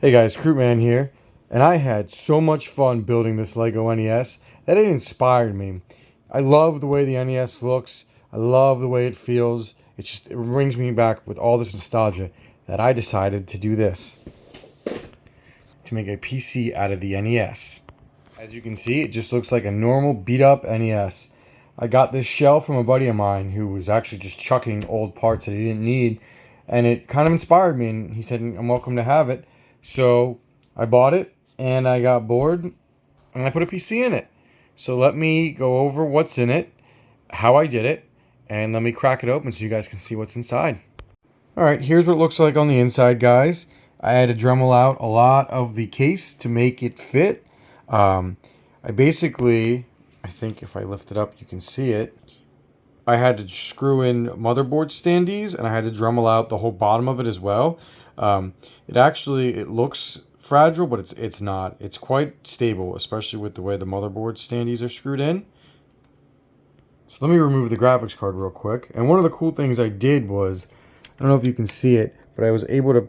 Hey guys, Crewman here, and I had so much fun building this Lego NES that it inspired me. I love the way the NES looks. I love the way it feels. It brings me back with all this nostalgia that I decided to do this, to make a PC out of the NES. As you can see, it just looks like a normal beat up NES. I got this shell from a buddy of mine who was actually just chucking old parts that he didn't need, and it kind of inspired me, and he said, I'm welcome to have it. So I bought it, and I got bored, and I put a PC in it. So let me go over what's in it, how I did it, and let me crack it open so you guys can see what's inside. Alright, here's what it looks like on the inside, guys. I had to Dremel out a lot of the case to make it fit. I think if I lift it up, you can see it. I had to screw in motherboard standees, and I had to Dremel out the whole bottom of it as well. It looks fragile, but it's not. It's quite stable, especially with the way the motherboard standees are screwed in. So let me remove the graphics card real quick. And one of the cool things I did was, I don't know if you can see it, but I was able to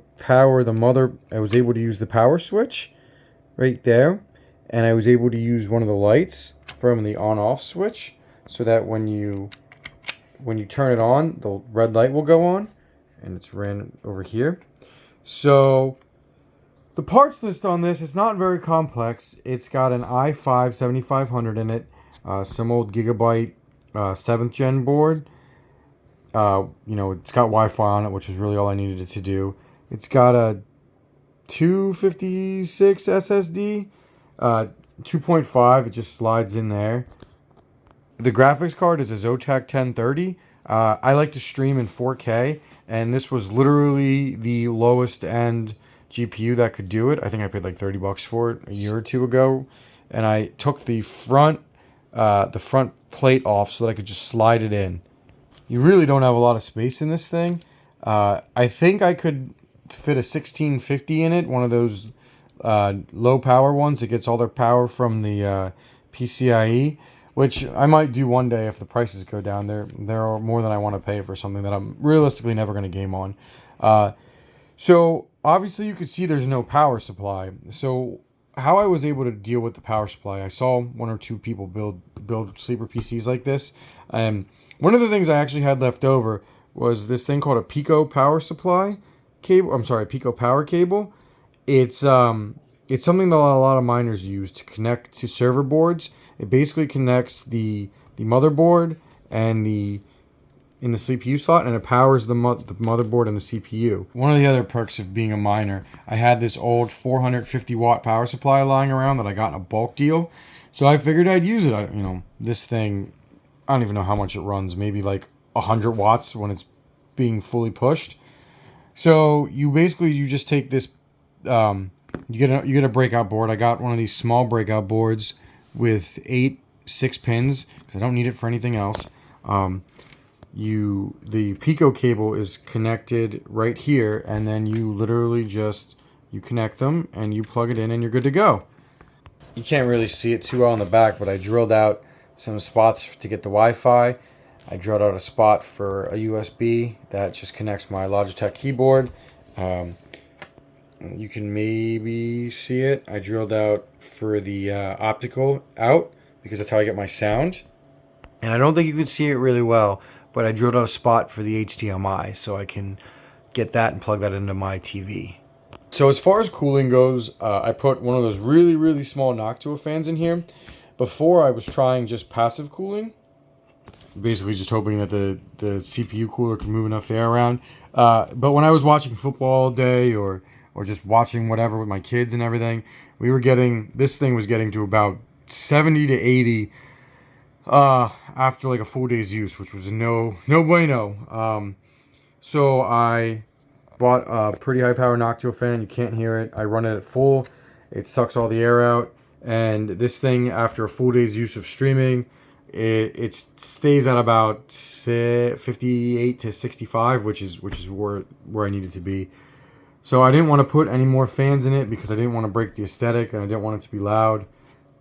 use the power switch right there. And I was able to use one of the lights from the on-off switch so that when you turn it on, the red light will go on. And it's ran over here. So the parts list on this is not very complex. It's got an i5 7500 in it, some old Gigabyte 7th gen board. It's got Wi-Fi on it, which is really all I needed it to do. It's got a 256 SSD, 2.5. It just slides in there. The graphics card is a zotac 1030. I like to stream in 4K, and this was literally the lowest end GPU that could do it. I think I paid like $30 for it a year or two ago, and I took the front plate off so that I could just slide it in. You really don't have a lot of space in this thing. I think I could fit a 1650 in it, one of those low power ones that gets all their power from the PCIe, which I might do one day if the prices go down. There are more than I want to pay for something that I'm realistically never going to game on. So obviously you can see there's no power supply. So how I was able to deal with the power supply, I saw one or two people build sleeper PCs like this. One of the things I actually had left over was this thing called a Pico power supply cable. I'm sorry, Pico power cable. It's something that a lot of miners use to connect to server boards. It basically connects the motherboard and in the CPU slot, and it powers the motherboard and the CPU. One of the other perks of being a miner, I had this old 450 watt power supply lying around that I got in a bulk deal, so I figured I'd use it. This thing, I don't even know how much it runs, maybe like 100 watts when it's being fully pushed. So you just take this, you get a breakout board. I got one of these small breakout boards with 6 pins because I don't need it for anything else. The Pico cable is connected right here, and then you literally you connect them and you plug it in and you're good to go. You can't really see it too well on the back, but I drilled out some spots to get the Wi-Fi. I drilled out a spot for a USB that just connects my Logitech keyboard. You can maybe see it. I drilled out for the optical out because that's how I get my sound. And I don't think you can see it really well, but I drilled out a spot for the HDMI so I can get that and plug that into my TV. So as far as cooling goes, I put one of those really, really small Noctua fans in here. Before I was trying just passive cooling, basically just hoping that the CPU cooler could move enough air around. But when I was watching football all day or just watching whatever with my kids and everything, this thing was getting to about 70 to 80 after like a full day's use, which was no bueno. So I bought a pretty high power Noctua fan. You can't hear it. I run it at full. It sucks all the air out. And this thing, after a full day's use of streaming, it stays at about 58 to 65, which is where I need it to be. So I didn't want to put any more fans in it because I didn't want to break the aesthetic and I didn't want it to be loud.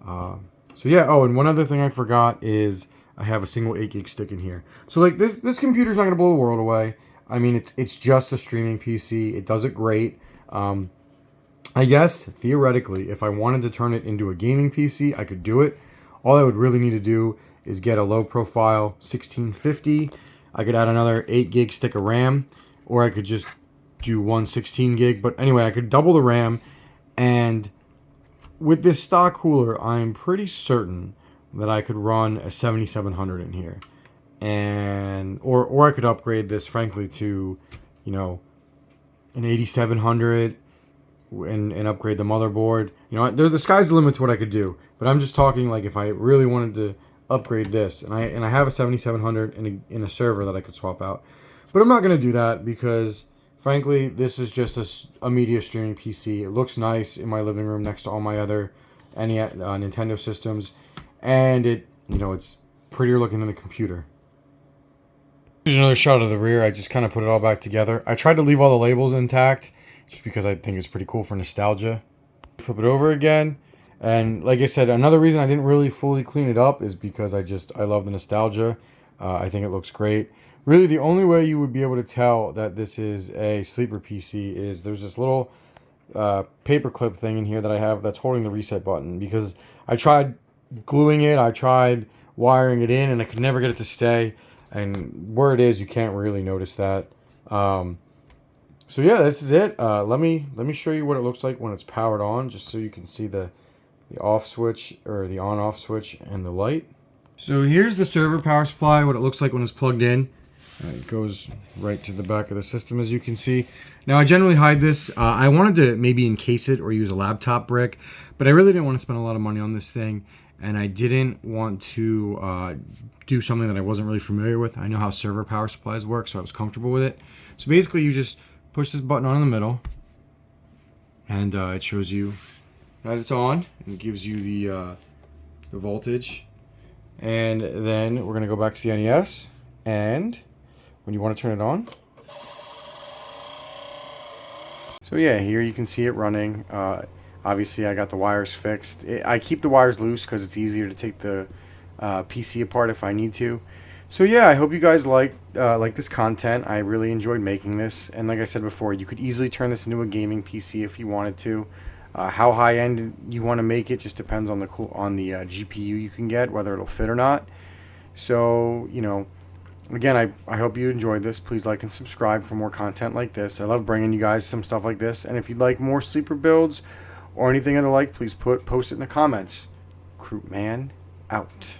So yeah. Oh, and one other thing I forgot is I have a single 8 gig stick in here. So like this computer's not gonna blow the world away. I mean, it's just a streaming PC. It does it great. I guess, theoretically, if I wanted to turn it into a gaming PC, I could do it. All I would really need to do is get a low profile 1650. I could add another 8 gig stick of RAM, or I could just do one 16 gig. But anyway, I could double the RAM, and with this stock cooler, I'm pretty certain that I could run a 7700 in here. And or I could upgrade this, frankly, to, you know, an 8700 and upgrade the motherboard. You know, the sky's the limit to what I could do. But I'm just talking like if I really wanted to upgrade this, and I have a 7700 in a server that I could swap out. But I'm not going to do that because, frankly, this is just a media streaming PC. It looks nice in my living room next to all my other Nintendo systems, and it's prettier looking than a computer. Here's another shot of the rear. I just kind of put it all back together. I tried to leave all the labels intact just because I think it's pretty cool for nostalgia. Flip it over again. And like I said, another reason I didn't really fully clean it up is because I love the nostalgia. I think it looks great. Really, the only way you would be able to tell that this is a sleeper PC is there's this little paperclip thing in here that I have that's holding the reset button, because I tried gluing it, I tried wiring it in, and I could never get it to stay. And where it is, you can't really notice that. So yeah, this is it. Let me show you what it looks like when it's powered on, just so you can see the off switch, or the on-off switch, and the light. So here's the server power supply, what it looks like when it's plugged in. It goes right to the back of the system, as you can see. Now, I generally hide this. I wanted to maybe encase it or use a laptop brick, but I really didn't want to spend a lot of money on this thing, and I didn't want to do something that I wasn't really familiar with. I know how server power supplies work, so I was comfortable with it. So basically, you just push this button on in the middle, and it shows you that it's on, and it gives you the voltage. And then we're going to go back to the NES, and when you want to turn it on. So yeah, here you can see it running. Obviously, I got the wires fixed. I keep the wires loose because it's easier to take the PC apart if I need to. So yeah, I hope you guys like this content. I really enjoyed making this, and like I said before, you could easily turn this into a gaming PC if you wanted to. How high end you want to make it just depends on the GPU you can get, whether it'll fit or not. So, you know, again, I hope you enjoyed this. Please like and subscribe for more content like this. I love bringing you guys some stuff like this. And if you'd like more sleeper builds or anything of the like, please post it in the comments. Croupman out.